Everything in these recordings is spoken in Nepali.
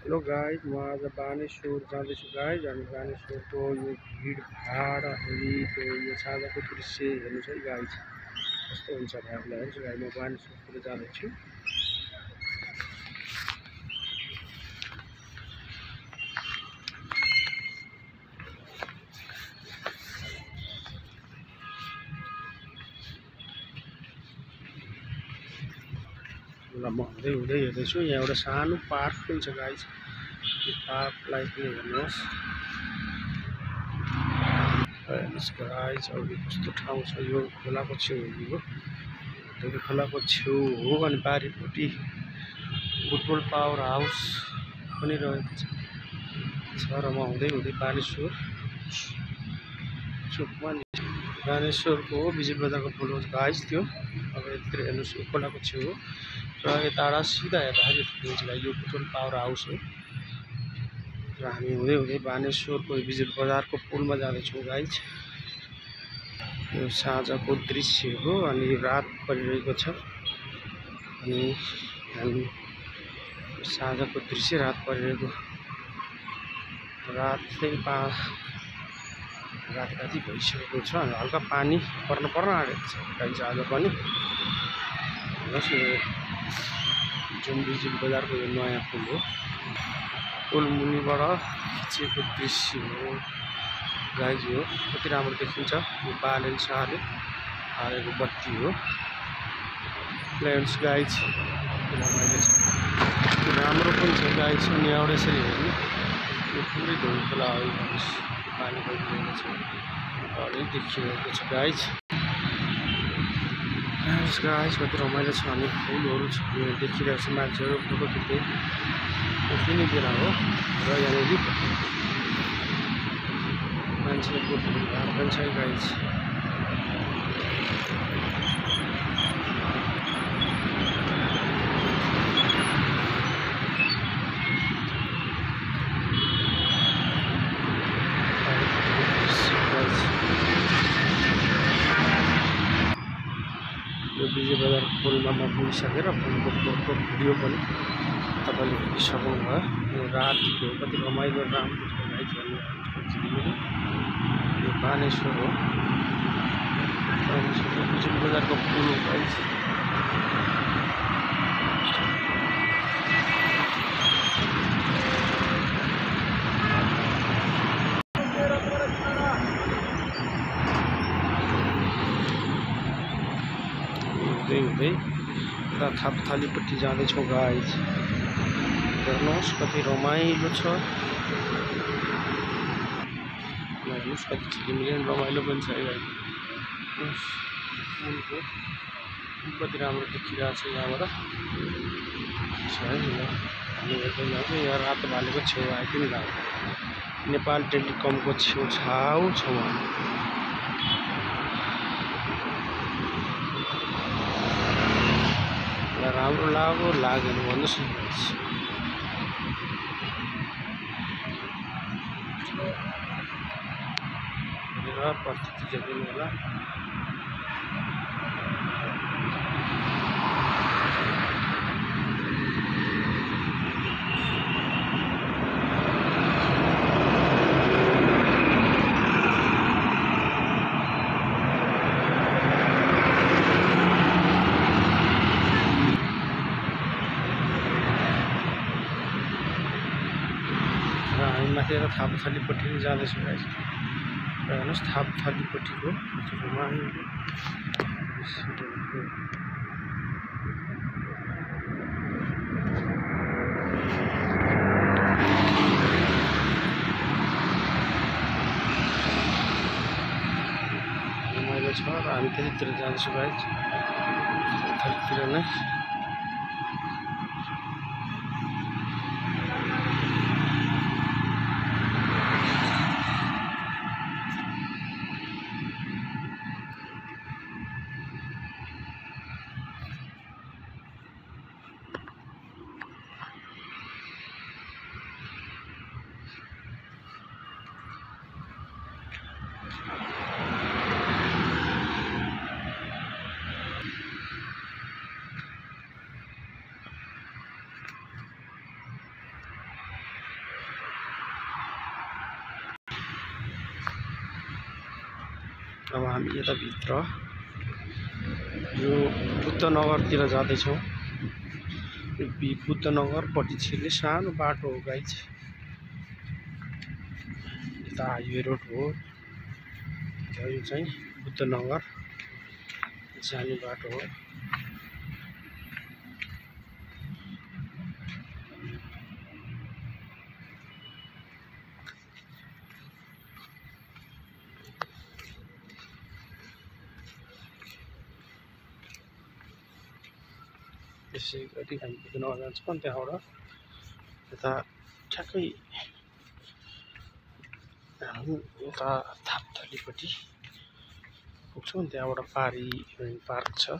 हेलो गाइस, म आज बानेश्वर जाँदैछु गाइस। अनि बानेश्वरको यो भिडभाड अनि त्यो यो साँझको दृश्य हेर्नुहोस् है गाइस, कस्तो हुन्छ हामीलाई हेर्नुहोस् गाइस। म बानेश्वरतिर जाँदैछु। ल म हुँदै हुँदै हेर्दैछु। यहाँ एउटा सानो पार्क पनि छ गाइस। यो पार्कलाई पनि हेर्नुहोस् गाइस। अब यो कस्तो ठाउँ छ, यो खोलाको छेउ हो। यो खोलाको छेउ हो अनि पारिपट्टि फुटबल पावर हाउस पनि रहेको छ। र म हुँदै हुँदै बानेश्वर चोकमा बानेश्वरको विजय बजारको पुल हो गाइस त्यो। अब यतिर हेर्नुहोस्, यो खोलाको छेउ हो र यता सिधा हेर्दाखेरि देखिन्छ यो फुटबल पावर हाउस हो। र हामी हुँदै हुँदै बानेश्वरको विजय बजारको पुलमा जाँदैछौँ गाइस। यो साँझको दृश्य हो अनि रात परिरहेको छ। अनि हामी साँझको दृश्य रात परिरहेको, रात चाहिँ राति भइसकेको छ। हल्का पानी पर्न आँटेको छ गाइस आज पनि। हेर्नुहोस् यो जुन विजय बजारको यो नयाँ पुल हो, पुल मुनिबाट खिचेको दृश्य हो गाइस। यो कति राम्रो देखिन्छ। यो बालेन शाहले हालेको बत्ती हो प्लेन्स गाइस। राम्रो पनि छ गाइस। अनि एउटा यसरी हेर्नु, यो पुरै धुलो खोला हो। हेर्नुहोस् पानी बगिरहेको छ, हरेक देखिरहेको छ गाइस। गाइस कति रमाइलो छ। अनि फुलहरू देखिरहेको छ, मान्छेहरू फोटो खिच्दै उफ्रिने बेला हो। र यहाँनिर मान्छेहरूको भिडभाड पनि छ गाइस। यो विजय बजार पुलमा म पुगिसकेर पुलको फोटो भिडियो पनि तपाईँले हेरिसक्नुभयो। यो रातिको कति रमाइलो राम्रो छ गाइस। यो बानेश्वर हो, विजय बजारको पुल हो गाइस। हुँदै हुँदै यता थापथालीपट्टि जाँदैछौँ गाइस। हेर्नुहोस् कति रमाइलो छ। हेर्नुहोस् कति झिलिमिली रमाइलो पनि छ गाइस। पुलको कति राम्रो देखिरहेको छ यहाँबाट छ है। हामी हेर्दै जान्छौँ। यहाँ रातो भालेको छेउ आइपुग्न जान्छ। नेपाल टेलिकमको छेउछाउ छौँ हामी। राम्रो लागेन भन्नुहोस् न। हेरेर प्रतिक्रिया दिनु होला। हामी माथि यता थापथालीपट्टि जाँदैछौँ गाइस। हेर्नुहोस् थापथालीपट्टिको रमाइलो रमाइलो छ। र हामी त्यतितिर जान्छौँ गाइस, थापथालीतिर नै। अब हामी यताभित्र यो बुद्धनगरतिर जाँदैछौँ। यो बुद्धनगरपट्टि छिर्ने सानो बाटो हो गाइज। यता हाइवे रोड हो। यो चाहिँ बुद्धनगर जाने बाटो हो। त्यसै गरी हामी बुद्धनगर जान्छौँ। अनि त्यहाँबाट यता ठ्याक्कै हामी यता थापथलीपट्टि पुग्छौँ। त्यहाँबाट पारी पार्क छ।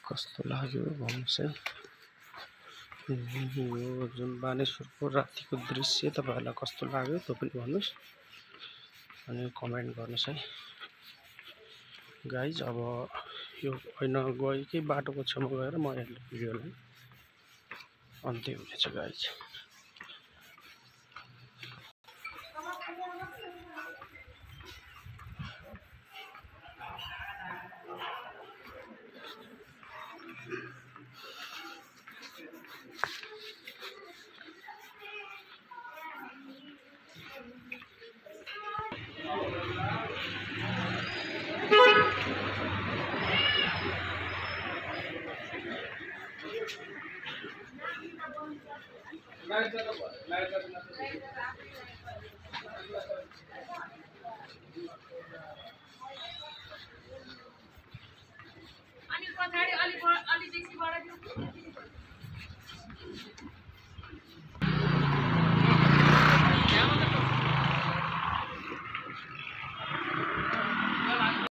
कस्तो लाग्यो भन्नुहोस् है। यो जुन बानेश्वरको रातिको दृश्य तपाईँहरूलाई कस्तो लाग्यो त्यो पनि भन्नुहोस् अनि कमेन्ट गर्नुहोस् है गाइज। अब यो होइन गएकै बाटोको छेउमा गएर म यसले भिडियोलाई अन्त्य हुनेछ गाइज।